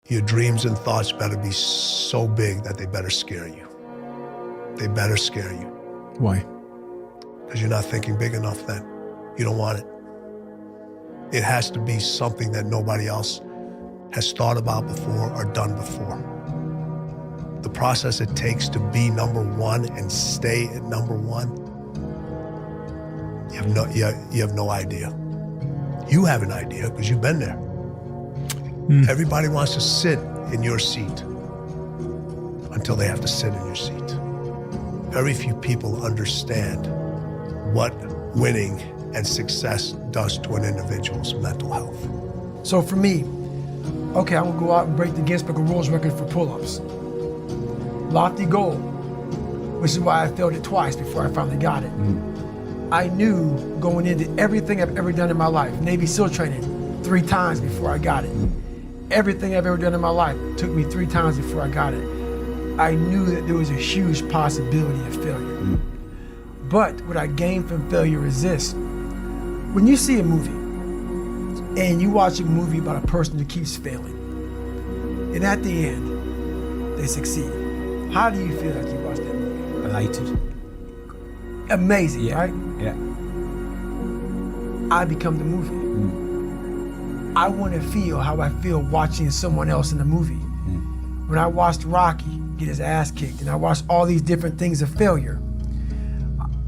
Your dreams and thoughts better be so big that they better scare you. They better scare you. Why? Because you're not thinking big enough then. You don't want it. It has to be something that nobody else has thought about before or done before. The process it takes to be number one and stay at number one, you have no idea. You have an idea because you've been there. Everybody wants to sit in your seat until they have to sit in your seat. Very few people understand what winning and success does to an individual's mental health. So for me, okay, I'm gonna go out and break the Guinness Book of World Record for pull-ups. Lofty goal, which is why I failed it twice before I finally got it. I knew going into everything I've ever done in my life, Navy SEAL training 3 times before I got it. Everything I've ever done in my life took me 3 times before I got it. I knew that there was a huge possibility of failure. But what I gained from failure is this. When you see a movie, and you watch a movie about a person who keeps failing, and at the end, they succeed. How do you feel after you watch that movie? Elated. Amazing, right? Yeah. I become the movie. I want to feel how I feel watching someone else in the movie. When I watched Rocky get his ass kicked, and I watched all these different things of failure,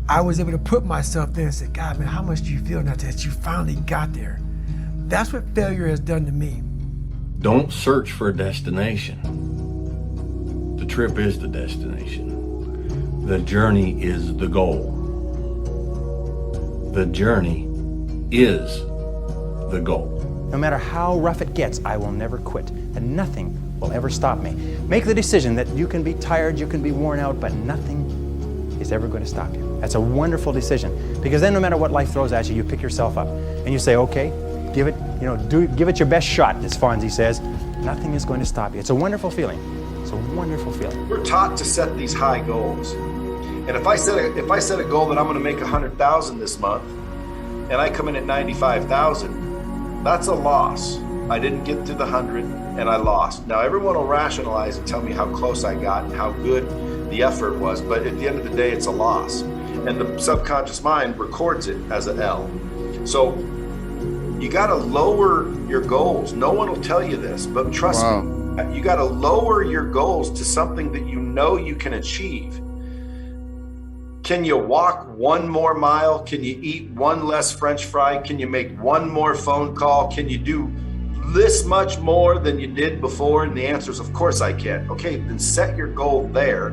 I was able to put myself there and say, God, man, how much do you feel now that you finally got there? That's what failure has done to me. Don't search for a destination. The trip is the destination. The journey is the goal. The journey is the goal. No matter how rough it gets, I will never quit, and nothing will ever stop me. Make the decision that you can be tired, you can be worn out, but nothing is ever going to stop you. That's a wonderful decision, because then no matter what life throws at you, you pick yourself up and you say, okay, give it, give it your best shot, as Fonzie says. Nothing is going to stop you. It's a wonderful feeling. It's a wonderful feeling. We're taught to set these high goals. And if I set a goal that I'm going to make 100,000 this month, and I come in at 95,000, that's a loss. I didn't get to the 100 and I lost. Now everyone will rationalize and tell me how close I got and how good the effort was, but at the end of the day, it's a loss. And the subconscious mind records it as an L. So you gotta lower your goals. No one will tell you this, but trust me, you gotta lower your goals to something that you know you can achieve. Can you walk 1 more mile? Can you eat 1 less French fry? Can you make 1 more phone call? Can you do this much more than you did before? And the answer is, of course I can. Okay, then set your goal there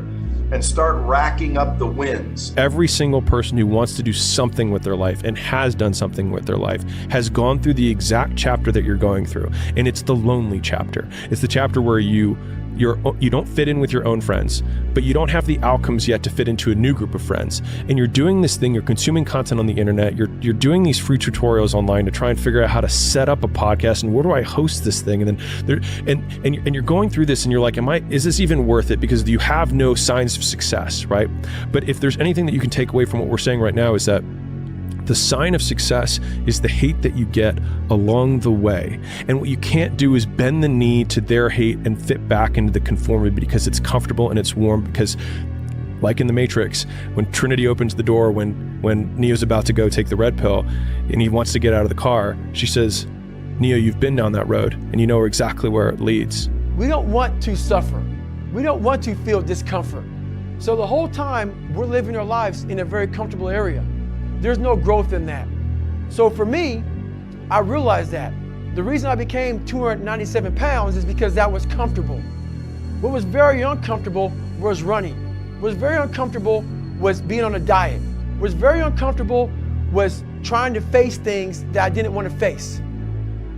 and start racking up the wins. Every single person who wants to do something with their life and has done something with their life has gone through the exact chapter that you're going through. And it's the lonely chapter. It's the chapter where you don't fit in with your own friends, but you don't have the outcomes yet to fit into a new group of friends. And you're doing this thing, you're consuming content on the internet, you're doing these free tutorials online to try and figure out how to set up a podcast and where do I host this thing? And then you're going through this and you're like, is this even worth it? Because you have no signs of success, right? But if there's anything that you can take away from what we're saying right now is that the sign of success is the hate that you get along the way. And what you can't do is bend the knee to their hate and fit back into the conformity because it's comfortable and it's warm. Because like in the Matrix, when Trinity opens the door, when Neo's about to go take the red pill and he wants to get out of the car, she says, Neo, you've been down that road and you know exactly where it leads. We don't want to suffer. We don't want to feel discomfort. So the whole time we're living our lives in a very comfortable area. There's no growth in that. So for me, I realized that. The reason I became 297 pounds is because that was comfortable. What was very uncomfortable was running. What was very uncomfortable was being on a diet. What was very uncomfortable was trying to face things that I didn't want to face.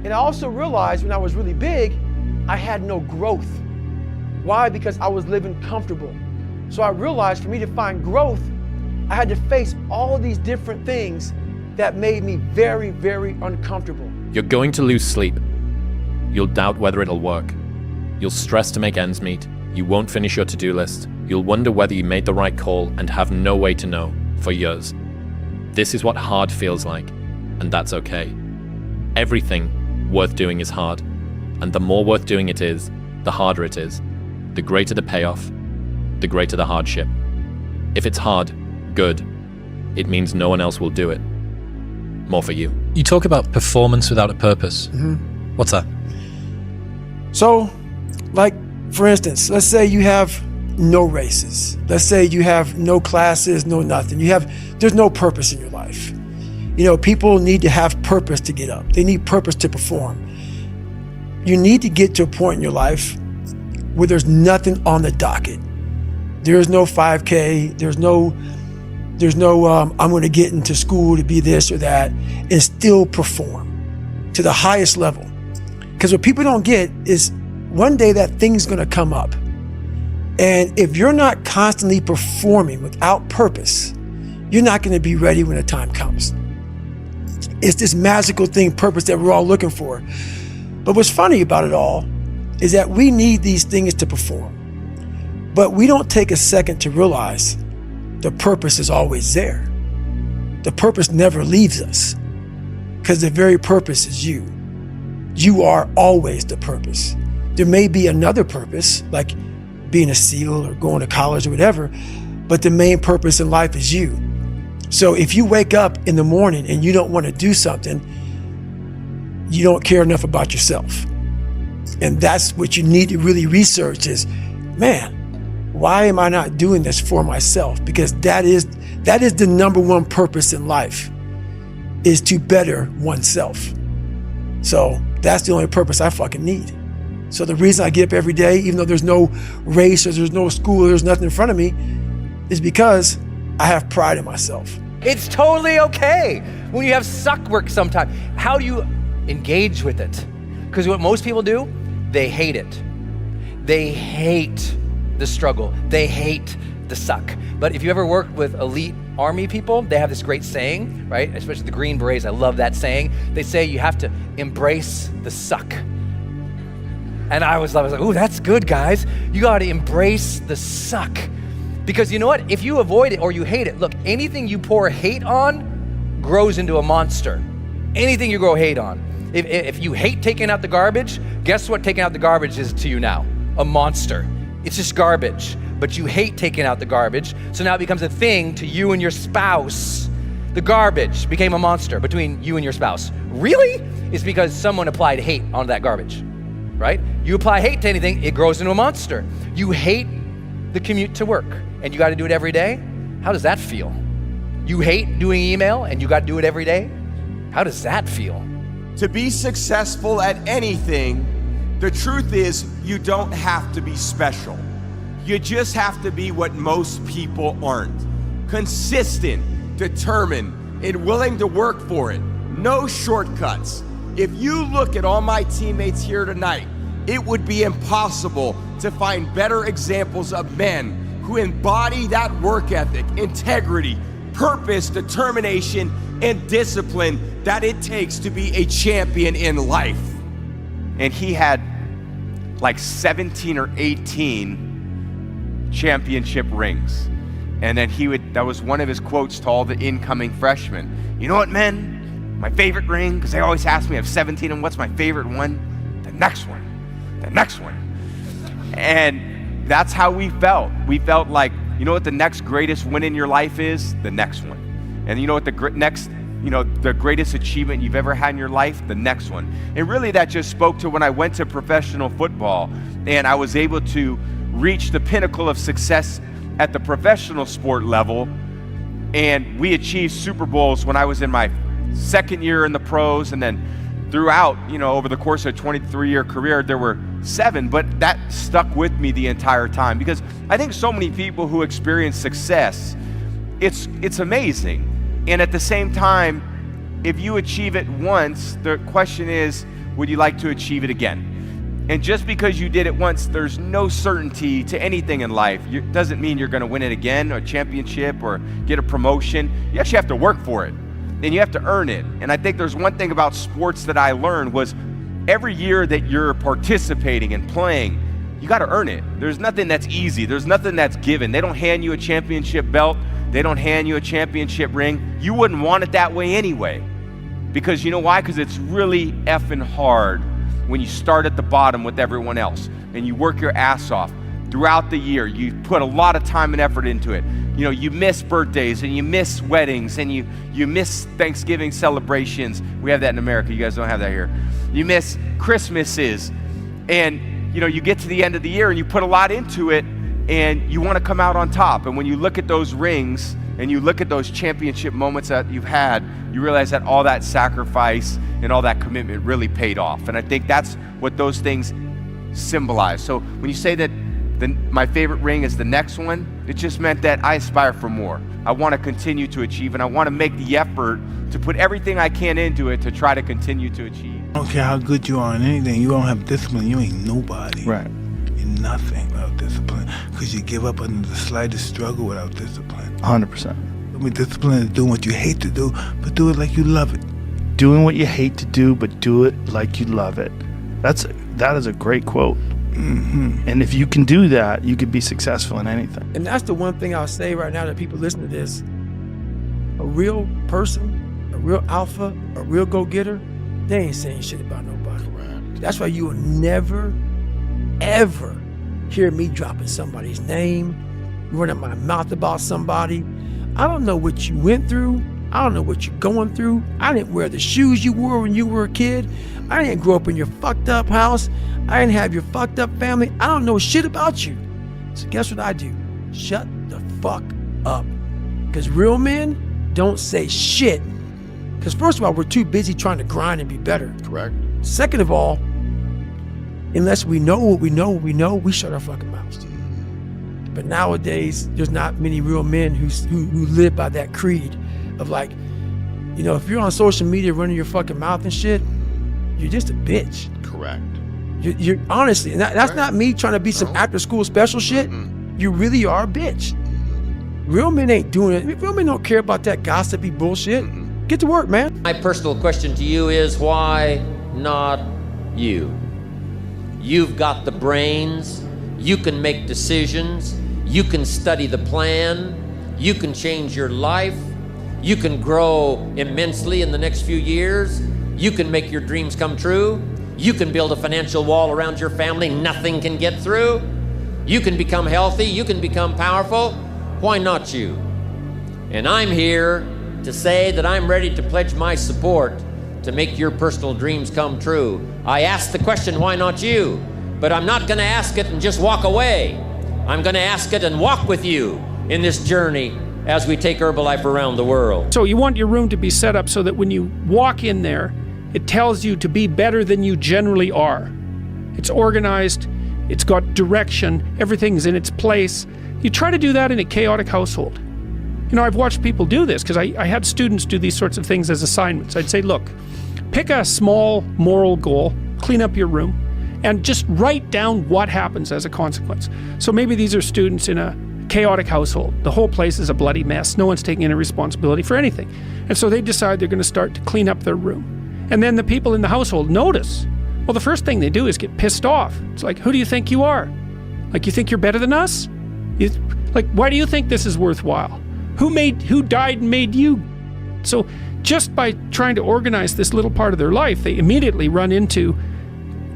And I also realized when I was really big, I had no growth. Why? Because I was living comfortable. So I realized for me to find growth, I had to face all these different things that made me very, very uncomfortable. You're going to lose sleep. You'll doubt whether it'll work. You'll stress to make ends meet. You won't finish your to-do list. You'll wonder whether you made the right call and have no way to know for years. This is what hard feels like, and that's okay. Everything worth doing is hard. And the more worth doing it is, the harder it is. The greater the payoff, the greater the hardship. If it's hard, good. It means no one else will do it. More for you. You talk about performance without a purpose. What's that? So, like, for instance, let's say you have no races. Let's say you have no classes, no nothing. There's no purpose in your life. You know, people need to have purpose to get up. They need purpose to perform. You need to get to a point in your life where there's nothing on the docket. There's no 5K. There's no I'm going to get into school to be this or that and still perform to the highest level. Because what people don't get is one day that thing's going to come up. And if you're not constantly performing without purpose, you're not going to be ready when the time comes. It's this magical thing, purpose, that we're all looking for. But what's funny about it all is that we need these things to perform. But we don't take a second to realize the purpose is always there. The purpose never leaves us because the very purpose is you. You are always the purpose. There may be another purpose, like being a SEAL or going to college or whatever, but the main purpose in life is you. So if you wake up in the morning and you don't want to do something, you don't care enough about yourself. And that's what you need to really research is, man, why am I not doing this for myself? Because that is the number one purpose in life, is to better oneself. So that's the only purpose I fucking need. So the reason I get up every day, even though there's no race or there's no school, or there's nothing in front of me, is because I have pride in myself. It's totally okay when you have suck work sometimes. How do you engage with it? Because what most people do, they hate it. They hate the struggle. They hate the suck. But if you ever worked with elite army people, they have this great saying, right? Especially the Green Berets, I love that saying. They say you have to embrace the suck. And I was like, ooh, that's good, guys. You gotta embrace the suck. Because you know what? If you avoid it or you hate it, look, anything you pour hate on grows into a monster. Anything you grow hate on. If you hate taking out the garbage, guess what taking out the garbage is to you now? A monster. It's just garbage. But you hate taking out the garbage, so now it becomes a thing to you and your spouse. The garbage became a monster between you and your spouse. Really? It's because someone applied hate on that garbage, right? You apply hate to anything, it grows into a monster. You hate the commute to work, and you gotta do it every day? How does that feel? You hate doing email, and you gotta do it every day? How does that feel? To be successful at anything, the truth is you don't have to be special. You just have to be what most people aren't. Consistent, determined, and willing to work for it. No shortcuts. If you look at all my teammates here tonight, it would be impossible to find better examples of men who embody that work ethic, integrity, purpose, determination, and discipline that it takes to be a champion in life. And he had like 17 or 18 championship rings. And then that was one of his quotes to all the incoming freshmen. You know what, men? My favorite ring, because they always ask me, I have 17, and what's my favorite one? The next one. The next one. And that's how we felt. We felt like, you know what the next greatest win in your life is? The next one. And you know what the greatest achievement you've ever had in your life? The next one. And really that just spoke to when I went to professional football and I was able to reach the pinnacle of success at the professional sport level. And we achieved Super Bowls when I was in my second year in the pros, and then throughout, over the course of a 23-year career, there were 7, but that stuck with me the entire time because I think so many people who experience success, it's amazing. And at the same time, if you achieve it once, the question is, would you like to achieve it again? And just because you did it once, there's no certainty to anything in life. It doesn't mean you're going to win it again, or a championship, or get a promotion. You actually have to work for it, and you have to earn it. And I think there's one thing about sports that I learned was every year that you're participating and playing, you got to earn it. There's nothing that's easy. There's nothing that's given. They don't hand you a championship belt. They don't hand you a championship ring. You wouldn't want it that way anyway. Because you know why? Because it's really effing hard when you start at the bottom with everyone else and you work your ass off throughout the year. You put a lot of time and effort into it. You know, you miss birthdays and you miss weddings and you miss Thanksgiving celebrations. We have that in America. You guys don't have that here. You miss Christmases, and you know, you get to the end of the year and you put a lot into it and you want to come out on top. And when you look at those rings and you look at those championship moments that you've had, you realize that all that sacrifice and all that commitment really paid off. And I think that's what those things symbolize. So when you say that my favorite ring is the next one, it just meant that I aspire for more. I want to continue to achieve, and I want to make the effort to put everything I can into it to try to continue to achieve. I don't care how good you are in anything, you don't have discipline, you ain't nobody. Right. You're nothing without discipline, because you give up under the slightest struggle without discipline. 100%. I mean, discipline is doing what you hate to do, but do it like you love it. Doing what you hate to do, but do it like you love it. That is a great quote. Mm-hmm. And if you can do that, you could be successful in anything. And that's the one thing I'll say right now that people listen to this. A real person, a real alpha, a real go-getter, they ain't saying shit about nobody. Right. That's why you will never, ever hear me dropping somebody's name, running my mouth about somebody. I don't know what you went through. I don't know what you're going through. I didn't wear the shoes you wore when you were a kid. I didn't grow up in your fucked up house. I didn't have your fucked up family. I don't know shit about you. So guess what I do? Shut the fuck up. Because real men don't say shit. Because first of all, we're too busy trying to grind and be better. Correct. Second of all, unless we know what we know, we shut our fucking mouths. But nowadays, there's not many real men who live by that creed of like, you know, if you're on social media running your fucking mouth and shit, you're just a bitch. Correct. You're honestly, and that's not me trying to be some after school special shit. You really are a bitch. Real men ain't doing it. Real men don't care about that gossipy bullshit. Get to work, man. My personal question to you is, why not you? You've got the brains, you can make decisions, you can study the plan, you can change your life, you can grow immensely in the next few years, you can make your dreams come true, you can build a financial wall around your family nothing can get through, you can become healthy, you can become powerful. Why not you? And I'm here to say that I'm ready to pledge my support to make your personal dreams come true. I asked the question, why not you? But I'm not gonna ask it and just walk away. I'm gonna ask it and walk with you in this journey as we take Herbalife around the world. So you want your room to be set up so that when you walk in there, it tells you to be better than you generally are. It's organized, it's got direction, everything's in its place. You try to do that in a chaotic household. You know, I've watched people do this because I had students do these sorts of things as assignments. I'd say, look, pick a small moral goal, clean up your room, and just write down what happens as a consequence. So maybe these are students in a chaotic household. The whole place is a bloody mess. No one's taking any responsibility for anything. And so they decide they're going to start to clean up their room. And then the people in the household notice. Well, the first thing they do is get pissed off. It's like, who do you think you are? Like, you think you're better than us? Why do you think this is worthwhile? Who died and made you? So just by trying to organize this little part of their life, they immediately run into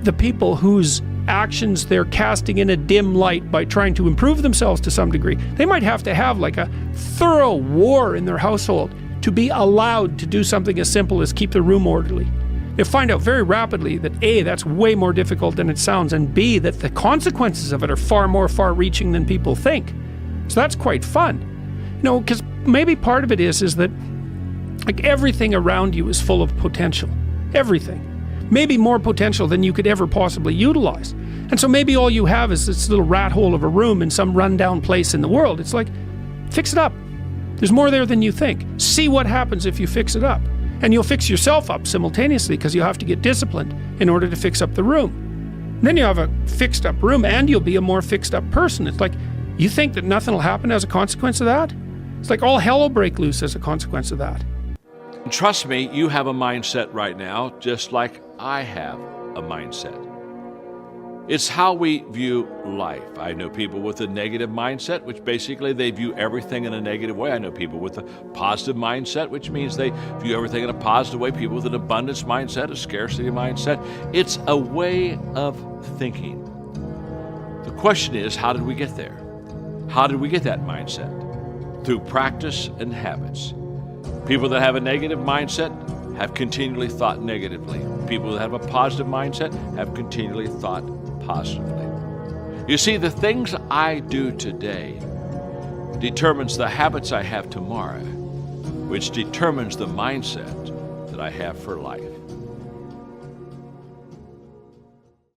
the people whose actions they're casting in a dim light by trying to improve themselves to some degree. They might have to have like a thorough war in their household to be allowed to do something as simple as keep the room orderly. They'll find out very rapidly that A, that's way more difficult than it sounds, and B, that the consequences of it are far more far-reaching than people think. So that's quite fun. You know, because maybe part of it is that like everything around you is full of potential. Everything. Maybe more potential than you could ever possibly utilize. And so maybe all you have is this little rat hole of a room in some rundown place in the world. It's like, fix it up. There's more there than you think. See what happens if you fix it up. And you'll fix yourself up simultaneously because you'll have to get disciplined in order to fix up the room. And then you have a fixed up room and you'll be a more fixed up person. It's like, you think that nothing will happen as a consequence of that? It's like all hell will break loose as a consequence of that. Trust me, you have a mindset right now, just like I have a mindset. It's how we view life. I know people with a negative mindset, which basically they view everything in a negative way. I know people with a positive mindset, which means they view everything in a positive way. People with an abundance mindset, a scarcity mindset. It's a way of thinking. The question is, how did we get there? How did we get that mindset? Through practice and habits. People that have a negative mindset have continually thought negatively. People that have a positive mindset have continually thought positively. You see, the things I do today determines the habits I have tomorrow, which determines the mindset that I have for life.